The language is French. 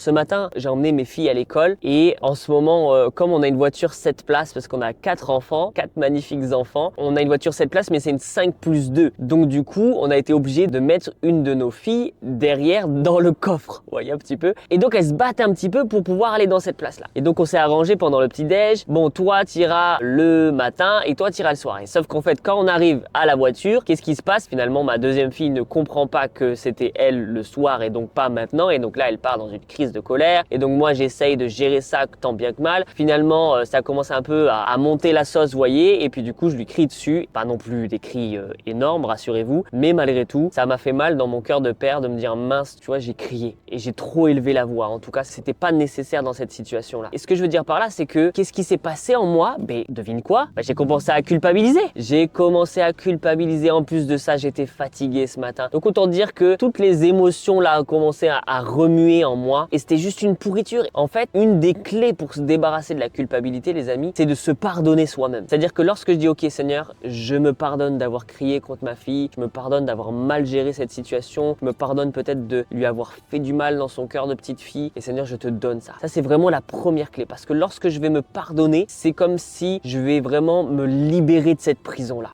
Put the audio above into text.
Ce matin, j'ai emmené mes filles à l'école et en ce moment, comme on a une voiture 7 places, parce qu'on a 4 enfants, 4 magnifiques enfants, on a une voiture 7 places mais c'est une 5+2. Donc du coup, on a été obligé de mettre une de nos filles derrière dans le coffre, vous voyez un petit peu. Et donc elles se battent un petit peu pour pouvoir aller dans cette place-là. Et donc on s'est arrangé pendant le petit-déj, bon toi t'iras le matin et toi t'iras le soir. Et sauf qu'en fait, quand on arrive à la voiture, qu'est-ce qui se passe? Finalement, ma deuxième fille ne comprend pas que c'était elle le soir et donc pas maintenant. Et donc là, elle part dans une crise de colère et donc moi j'essaye de gérer ça tant bien que mal. Finalement ça commence un peu à monter la sauce, vous voyez, et puis du coup je lui crie dessus, pas non plus des cris énormes, rassurez-vous, mais malgré tout ça m'a fait mal dans mon cœur de père de me dire mince, tu vois, j'ai crié et j'ai trop élevé la voix. En tout cas c'était pas nécessaire dans cette situation là. Et ce que je veux dire par là, c'est que qu'est-ce qui s'est passé en moi? Devine quoi? J'ai commencé à culpabiliser. J'ai commencé à culpabiliser. En plus de ça, j'étais fatigué ce matin. Donc autant dire que toutes les émotions là ont commencé à remuer en moi et c'était juste une pourriture. En fait, une des clés pour se débarrasser de la culpabilité, les amis, c'est de se pardonner soi-même. C'est-à-dire que lorsque je dis ok Seigneur, je me pardonne d'avoir crié contre ma fille, je me pardonne d'avoir mal géré cette situation, je me pardonne peut-être de lui avoir fait du mal dans son cœur de petite fille et Seigneur, je te donne ça. Ça c'est vraiment la première clé parce que lorsque je vais me pardonner, c'est comme si je vais vraiment me libérer de cette prison là.